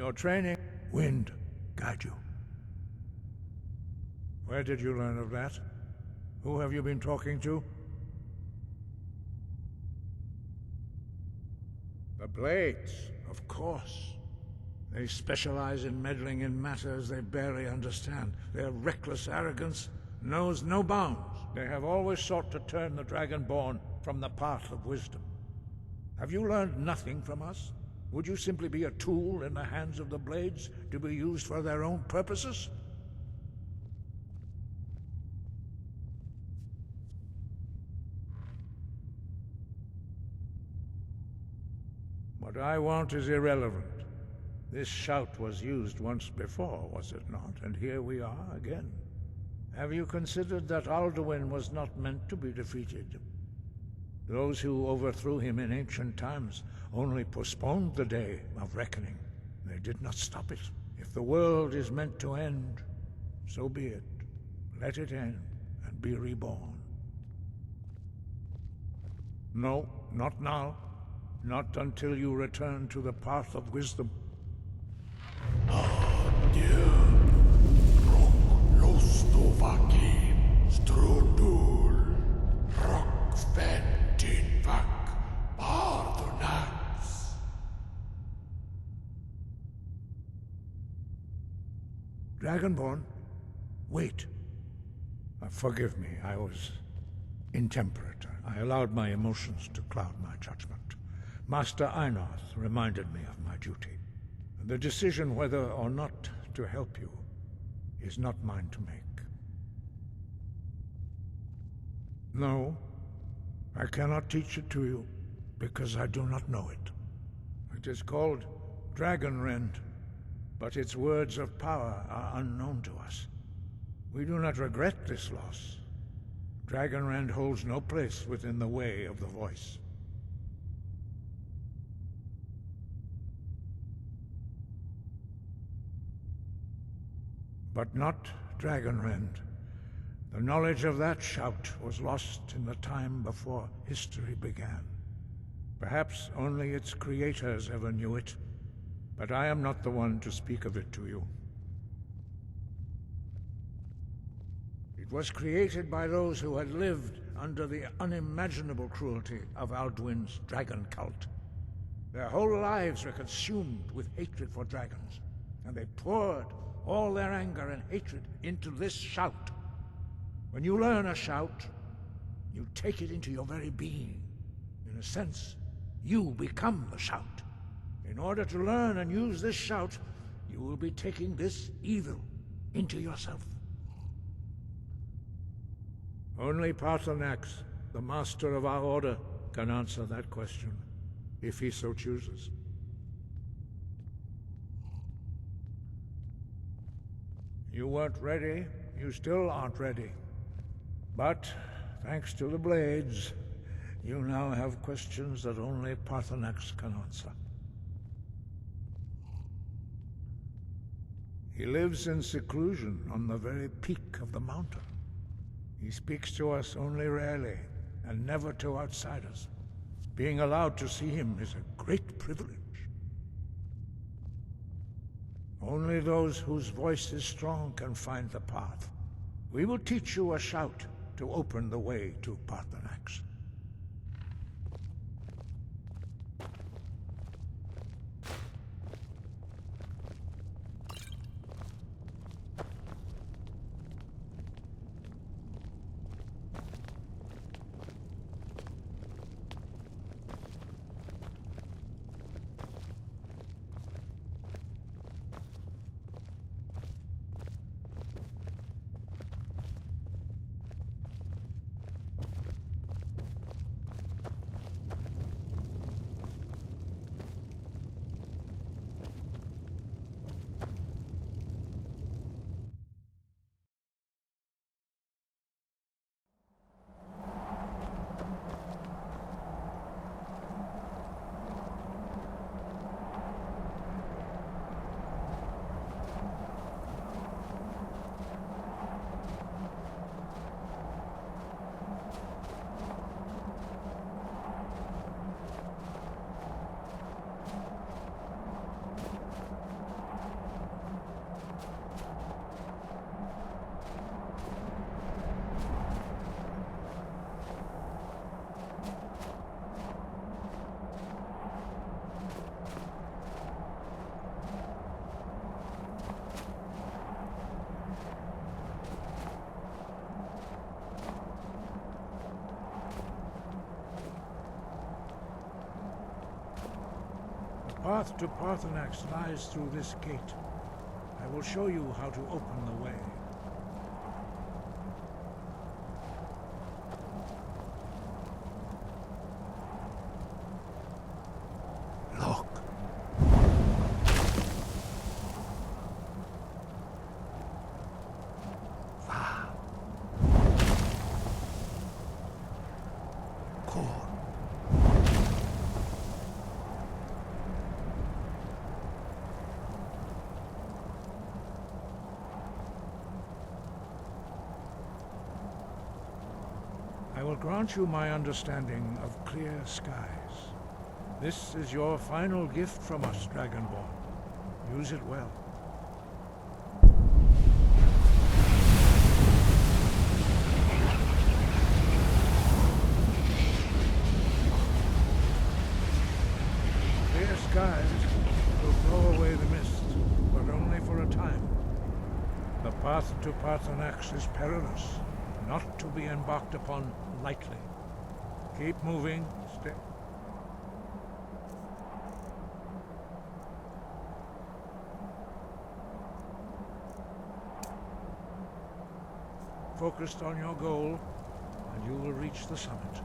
Your training, wind, guide you. Where did you learn of that? Who have you been talking to? The Blades, of course. They specialize in meddling in matters they barely understand. Their reckless arrogance knows no bounds. They have always sought to turn the Dragonborn from the path of wisdom. Have you learned nothing from us? Would you simply be a tool in the hands of the Blades to be used for their own purposes? What I want is irrelevant. This shout was used once before, was it not? And here we are again. Have you considered that Alduin was not meant to be defeated? Those who overthrew him in ancient times only postponed the day of reckoning. They did not stop it. If the world is meant to end, so be it. Let it end and be reborn. No, not now. Not until you return to the path of wisdom. Dragonborn, wait. Forgive me, I was intemperate. I allowed my emotions to cloud my judgment. Master Einarth reminded me of my duty. The decision whether or not to help you is not mine to make. No, I cannot teach it to you, because I do not know it. It is called Dragonrend, but its words of power are unknown to us. We do not regret this loss. Dragonrend holds no place within the way of the voice. But not Dragonrend. The knowledge of that shout was lost in the time before history began. Perhaps only its creators ever knew it, but I am not the one to speak of it to you. It was created by those who had lived under the unimaginable cruelty of Alduin's dragon cult. Their whole lives were consumed with hatred for dragons, and they poured all their anger and hatred into this shout. When you learn a shout, you take it into your very being. In a sense, you become the shout. In order to learn and use this shout, you will be taking this evil into yourself. Only Paarthurnax, the master of our order, can answer that question, if he so chooses. You weren't ready. You still aren't ready. But, thanks to the Blades, you now have questions that only Paarthurnax can answer. He lives in seclusion on the very peak of the mountain. He speaks to us only rarely, and never to outsiders. Being allowed to see him is a great privilege. Only those whose voice is strong can find the path. We will teach you a shout to open the way to Paarthurnax. path to Parthenax lies through this gate. I will show you how to open the way. Look. I will grant you my understanding of clear skies. This is your final gift from us, Dragonborn. Use it well. Clear skies will blow away the mist, but only for a time. The path to Parthenax is perilous, not to be embarked upon lightly. Keep moving. Stay. Focused on your goal, and you will reach the summit.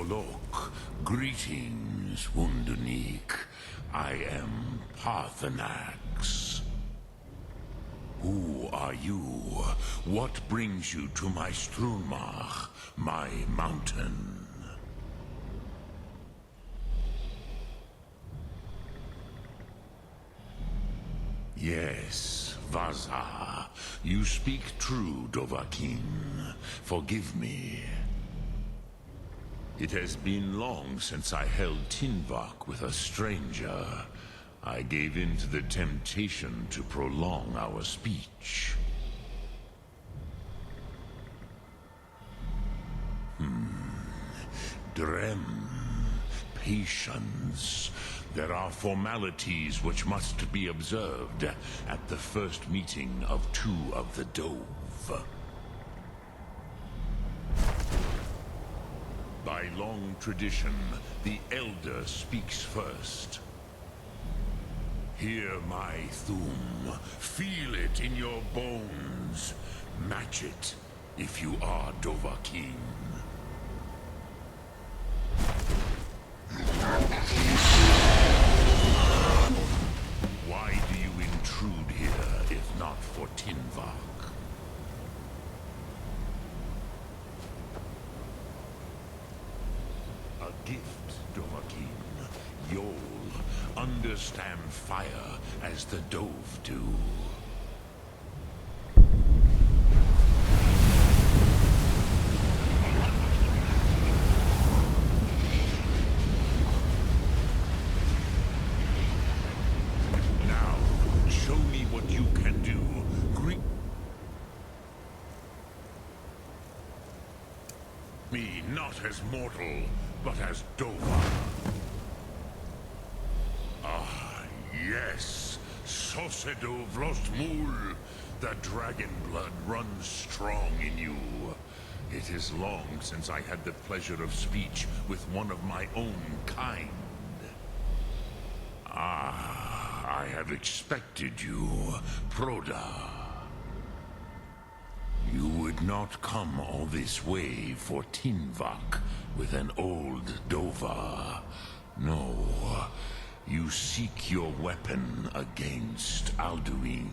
Look, greetings, Wunderneek. I am Parthenax. Who are you? What brings you to my Strunmach, my mountain? Yes, Vaza. You speak true, Dovahkiin. Forgive me. It has been long since I held Tinvak with a stranger. I gave in to the temptation to prolong our speech. Drem. Patience. There are formalities which must be observed at the first meeting of two of the Dove. By long tradition, the Elder speaks first. Hear my Thum. Feel it in your bones. Match it if you are Dovahkiin. Why do you intrude here, if not for Tinvak? A gift, Dovahkiin. You'll understand fire as the Dove do. Me not as mortal, but as Dova. Ah, yes. Sosedo Vlostmul. The dragon blood runs strong in you. It is long since I had the pleasure of speech with one of my own kind. Ah, I have expected you, Proda. You would not come all this way for Tinvak with an old Dova. No, you seek your weapon against Alduin.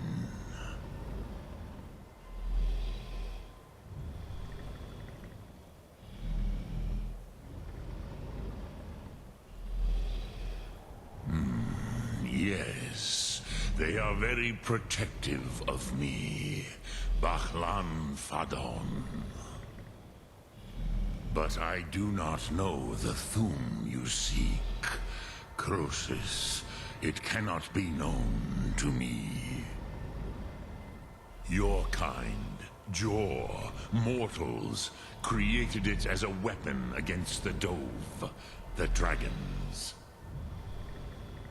Yes, they are very protective of me. Bachlan Fadon. But I do not know the Thum you seek. Croesus, it cannot be known to me. Your kind, Jor, mortals, created it as a weapon against the Dove, the dragons.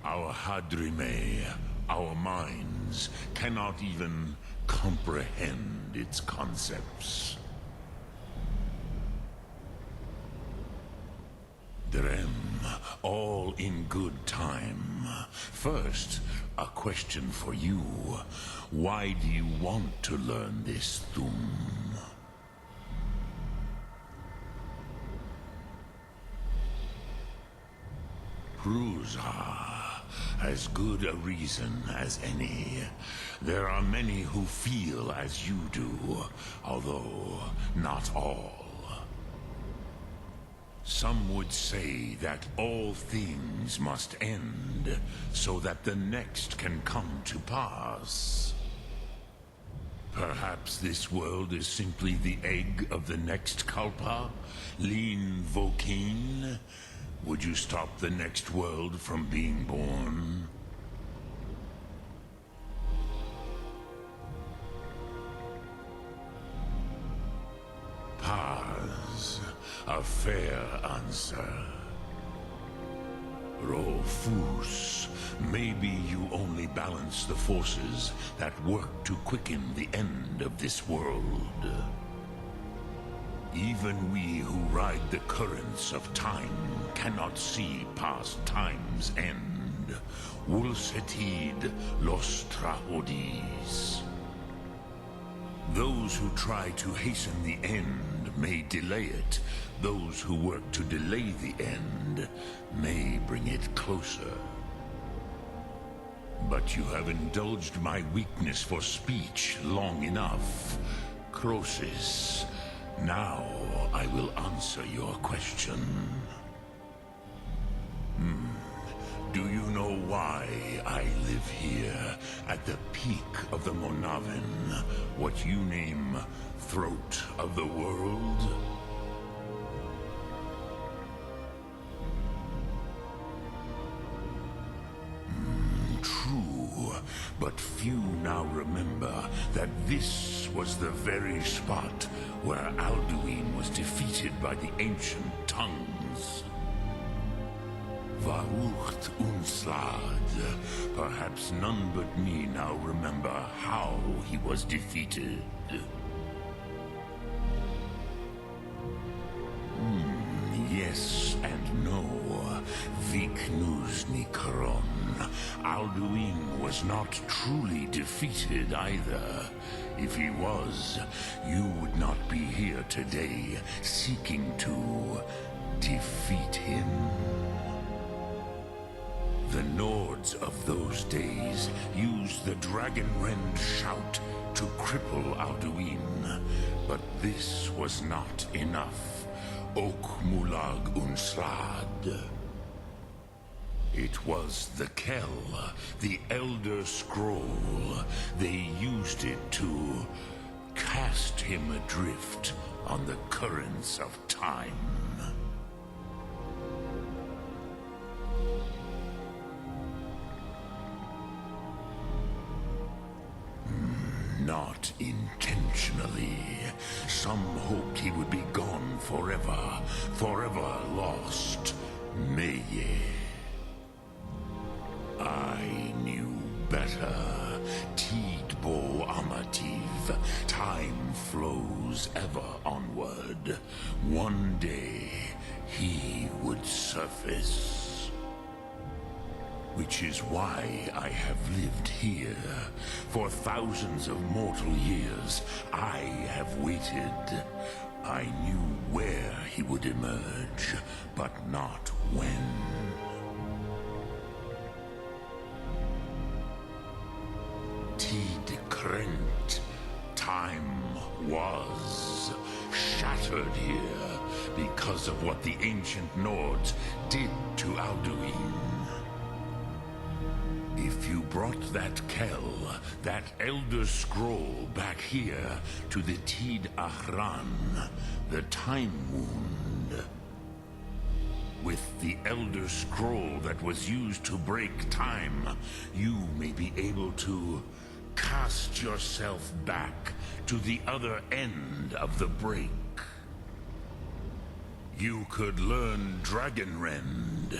Our Hadrime, our minds, cannot even comprehend its concepts. Drem, all in good time. First, a question for you. Why do you want to learn this Thum? Prusa. As good a reason as any. There are many who feel as you do, although not all. Some would say that all things must end, so that the next can come to pass. Perhaps this world is simply the egg of the next Kalpa, Lean Vokeen. Would you stop the next world from being born? Paz, a fair answer. Rofus, maybe you only balance the forces that work to quicken the end of this world. Even we who ride the currents of time cannot see past time's end. Wulsetid los trahodis. Those who try to hasten the end may delay it. Those who work to delay the end may bring it closer. But you have indulged my weakness for speech long enough, Croesus. Now I will answer your question. Do you know why I live here, at the peak of the Monavin, what you name Throat of the World? True, but few now remember that this was the very spot where Alduin was defeated by the ancient tongues. Varucht Unslad. Perhaps none but me now remember how he was defeated. Yes and no. Viknus Nikaron. Alduin was not truly defeated either. If he was, you would not be here today seeking to defeat him. The Nords of those days used the Dragonrend shout to cripple Alduin, but this was not enough. Ok Mulag Unslad. It was the Kell, the Elder Scroll. They used it to cast him adrift on the currents of time. Not intentionally. Some hoped he would be gone forever, forever lost. Meye. I knew better. Tidbo Amativ. Time flows ever onward. One day, he would surface. Which is why I have lived here. For thousands of mortal years, I have waited. I knew where he would emerge, but not when. Tid Krent. Time was shattered here because of what the ancient Nords did to Alduin. If you brought that Kell, that Elder Scroll back here to the Tid Ahran, the Time Wound, with the Elder Scroll that was used to break time, you may be able to cast yourself back to the other end of the break. You could learn Dragonrend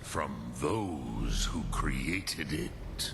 from those who created it.